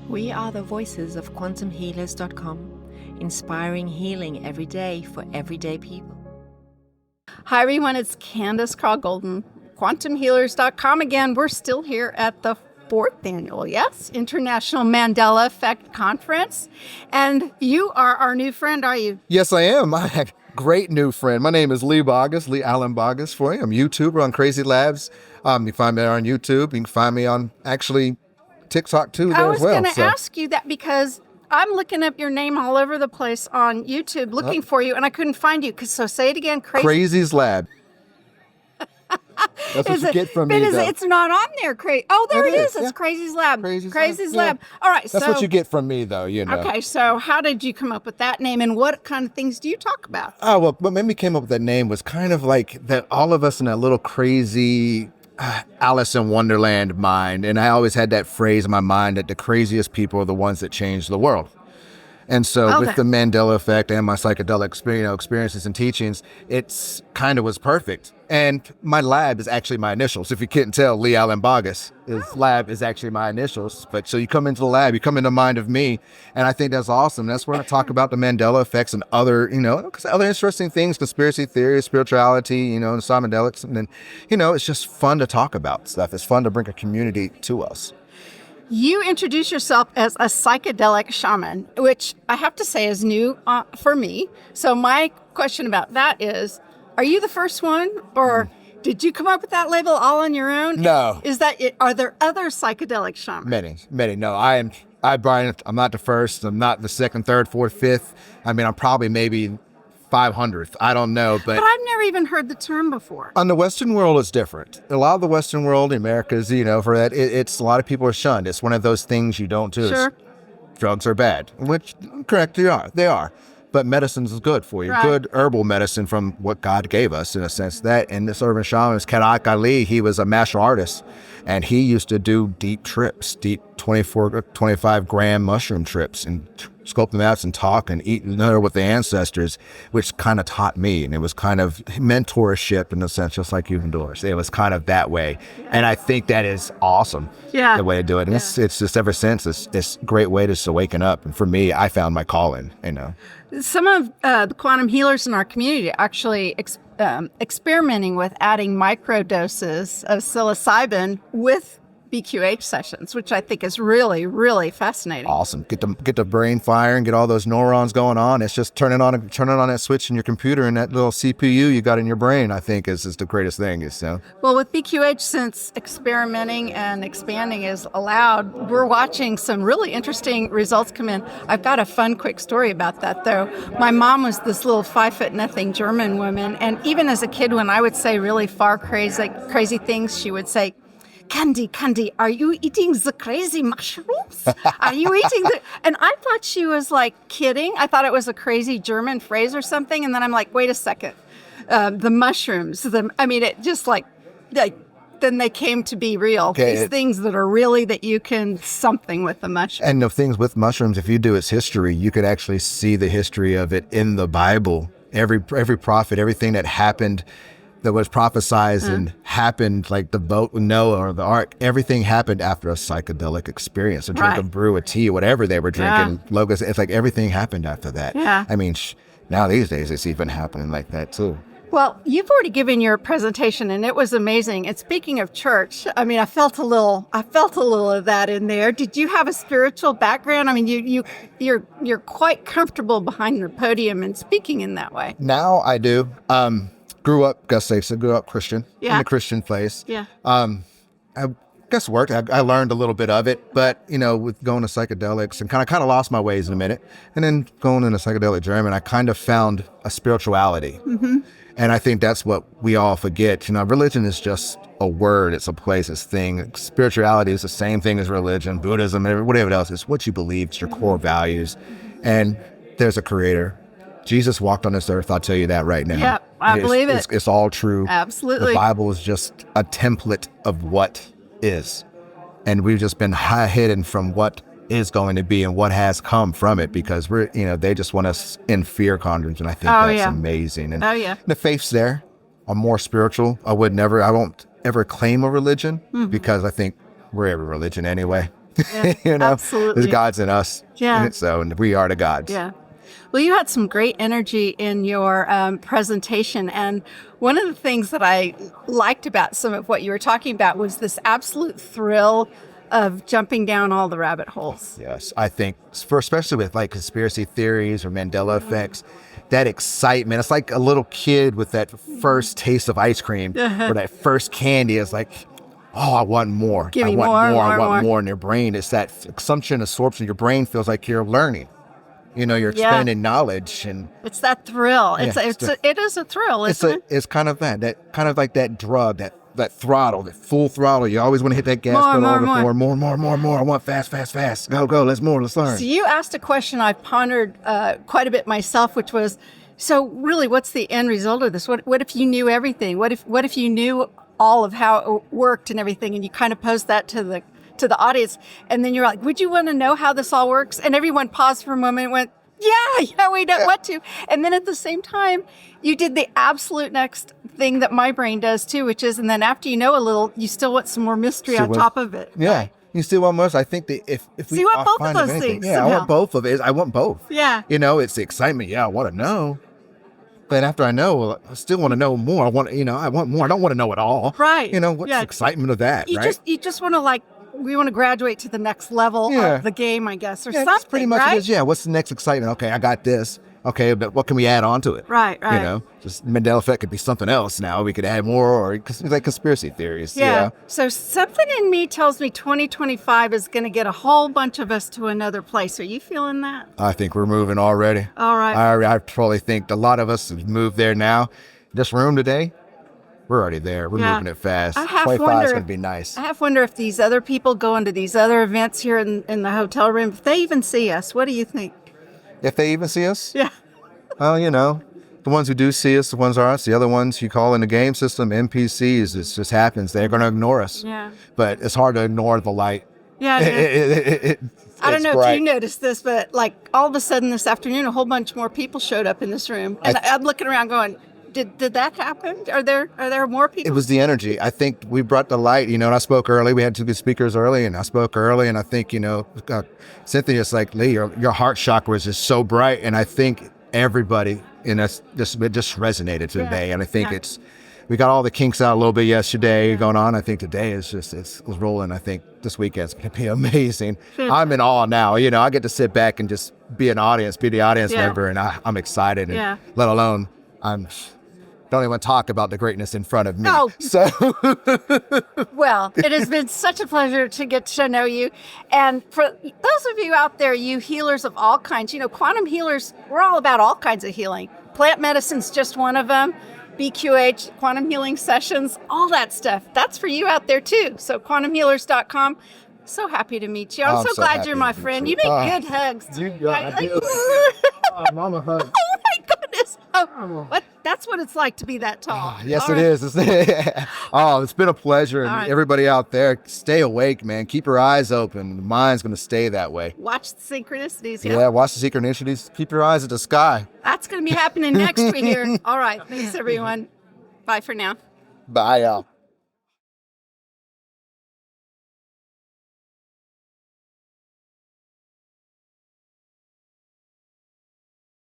We are the voices of quantumhealers.com, inspiring healing every day for everyday people. Hi everyone, it's Candace, Craw-Goldman, quantumhealers.com again. We're still here at the 4th annual, International Mandela Effect Conference. And you are our new friend, are you? Yes, I am. I have a great new friend. My name is Lee Boggess, Lee Allen Boggess for you. I'm a YouTuber on Crazy Labs. You can find me on YouTube. You can find me on actually TikTok too there as well. I was going to ask you that because I'm looking up your name all over the place on YouTube looking for you, and I couldn't find you. So say it again. Crazy Slab. That's what you get from me, though. It's not on there. Oh, there it is. It's yeah. Crazy Slab. Crazy Slab. Yeah. All right. That's what you get from me, though, you know. Okay, so how did you come up with that name, and what kind of things do you talk about? Oh, well, what made me came up with that name was kind of like that all of us in that little crazy Alice in Wonderland mind. And I always had that phrase in my mind that the craziest people are the ones that change the world. And so with the Mandela effect and my psychedelic experiences and teachings, it's kind of was perfect. And my lab is actually my initials. If you couldn't tell, Lee Allen Boggess, his lab is actually my initials. But so you come into the lab, you come into mind of me. And I think that's awesome. That's where I talk about the Mandela effects and other, other interesting things, conspiracy theories, spirituality, and psychedelics. And then, it's just fun to talk about stuff. It's fun to bring a community to us. You introduce yourself as a psychedelic shaman, which I have to say is new for me. So my question about that is, are you the first one, or did you come up with that label all on your own? No. Is that it? Are there other psychedelic shamans? Many. No, I'm not the first. I'm not the second, third, fourth, fifth. I mean, I'm probably maybe 500th. I don't know, but I've never even heard the term before. On the Western world, it's different. A lot of the Western world, in America's, for that, it's a lot of people are shunned. It's one of those things you don't do. Sure. Drugs are bad, which, correct, they are. But medicine is good for you. Right. Good herbal medicine from what God gave us, in a sense. That, and this urban shaman, Kadak Ali, he was a martial artist, and he used to do deep trips, deep 24 to 25 gram mushroom trips, and sculpt the maps and talk and eat dinner with the ancestors, which kind of taught me. And it was kind of mentorship in a sense, just like you've endorsed. It was kind of that way. And I think that is awesome, the way to do it. And it's just ever since, it's a great way to waken up. And for me, I found my calling, Some of the quantum healers in our community are actually experimenting with adding microdoses of psilocybin with BQH sessions, which I think is really, really fascinating. Awesome. Get the brain firing, get all those neurons going on. It's just turning on that switch in your computer, and that little CPU you got in your brain, I think, is the greatest thing. Well, with BQH, since experimenting and expanding is allowed, we're watching some really interesting results come in. I've got a fun, quick story about that, though. My mom was this little 5'0" German woman, and even as a kid, when I would say really far crazy things, she would say, Candy, are you eating the crazy mushrooms? Are you eating the... And I thought she was like kidding. I thought it was a crazy German phrase or something. And then I'm like, wait a second. The mushrooms, it just then they came to be real. Okay, These things that are really that you can something with the mushroom. And the things with mushrooms, if you do its history, you could actually see the history of it in the Bible. Every prophet, everything that happened, that was prophesized and happened, like the boat with Noah or the ark, everything happened after a psychedelic experience, a drink, a brew, a tea, whatever they were drinking. Logos, it's like everything happened after that. Yeah. I mean, now these days it's even happening like that too. Well, you've already given your presentation, and it was amazing. And speaking of church, I felt a little of that in there. Did you have a spiritual background? I mean, you're quite comfortable behind the podium and speaking in that way. Now I do. Grew up Christian, in a Christian place. Yeah. I guess worked. I learned a little bit of it, but with going to psychedelics and kind of lost my ways in a minute, and then going into psychedelic journey, I kind of found a spirituality, and I think that's what we all forget. Religion is just a word. It's a place. It's a thing. Spirituality is the same thing as religion, Buddhism, whatever else. It's what you believe. It's your core values, and there's a creator. Jesus walked on this earth, I'll tell you that right now. Yeah, I believe it. It's all true. Absolutely. The Bible is just a template of what is. And we've just been hidden from what is going to be and what has come from it, because they just want us in fear conjuring, and I think that's amazing. And the faith's there. I'm more spiritual. I won't ever claim a religion because I think we're every religion anyway. Yeah, you know, absolutely. there's gods in us. Yeah. And so and we are the gods. Yeah. Well, you had some great energy in your presentation. And one of the things that I liked about some of what you were talking about was this absolute thrill of jumping down all the rabbit holes. Yes, I think especially with like conspiracy theories or Mandela effects, that excitement, it's like a little kid with that first taste of ice cream or that first candy is like, oh, I want more. Give me I want more, I want more in your brain. It's that consumption, absorption. Your brain feels like you're learning. You know, you're expanding knowledge, and it's that thrill. It is a thrill, isn't it? It's kind of that kind of like that drug, that throttle, that full throttle. You always want to hit that gas pedal all the more. I want fast. Go. Let's learn. So you asked a question I've pondered quite a bit myself, which was, so really, what's the end result of this? What if you knew everything? What if you knew all of how it worked and everything, and you kind of posed that to the audience, and then you're like, would you want to know how this all works? And everyone paused for a moment and went, yeah, we don't want to. And then at the same time, you did the absolute next thing that my brain does too, which is, and then after you know a little, you still want some more mystery on top of it. Yeah. Right? You still want most. I think that if so you want both of those things. Yeah, somehow. I want both of it. I want both. Yeah. You know, it's the excitement. Yeah, I want to know. But after I know, well, I still want to know more. I want more. I don't want to know it all. Right. You know, what's the excitement of that, right? You just want to we want to graduate to the next level of the game, I guess, or something, that's pretty much right? it is. Yeah, what's the next excitement? Okay, I got this. Okay, but what can we add on to it? Right. You know, just Mandela effect could be something else now. We could add more, or like conspiracy theories. Yeah. So something in me tells me 2025 is going to get a whole bunch of us to another place. Are you feeling that? I think we're moving already. All right. I probably think a lot of us have moved there now. This room today, we're already there. We're moving it fast. 25 is going to be nice. I have to wonder if these other people going to these other events here in the hotel room, if they even see us. What do you think? If they even see us? Yeah. Well, you know, the ones who do see us, the ones are us. The other ones you call in the game system NPCs. It just happens. They're going to ignore us. Yeah. But it's hard to ignore the light. Yeah. I don't know if you noticed this, but like all of a sudden this afternoon, a whole bunch more people showed up in this room. And I'm looking around going, Did that happen? Are there more people? It was the energy. I think we brought the light, you know, and I spoke early. We had 2 good speakers early, and I spoke early, and I think, you know, Cynthia's like, Lee, your heart chakra is just so bright, and I think everybody in us just resonated today, and I think we got all the kinks out a little bit yesterday going on. I think today is just, it's rolling. I think this weekend's going to be amazing. I'm in awe now. You know, I get to sit back and just be the audience member, and I'm excited, and let alone don't even talk about the greatness in front of me. Oh. So, well, it has been such a pleasure to get to know you. And for those of you out there, you healers of all kinds, you know, quantum healers, we're all about all kinds of healing. Plant medicine's just one of them. BQH, quantum healing sessions, all that stuff. That's for you out there too. So quantumhealers.com. So happy to meet you. I'm so glad you're my friend. You make good hugs. Mama hug. Oh my goodness. Oh, that's what it's like to be that tall. Yes, it is. It's been a pleasure. And everybody out there, stay awake, man. Keep your eyes open. The mind's going to stay that way. Watch the synchronicities. Yeah, watch the synchronicities. Keep your eyes at the sky. That's going to be happening next week here. All right. Thanks, everyone. Bye for now. Bye, y'all.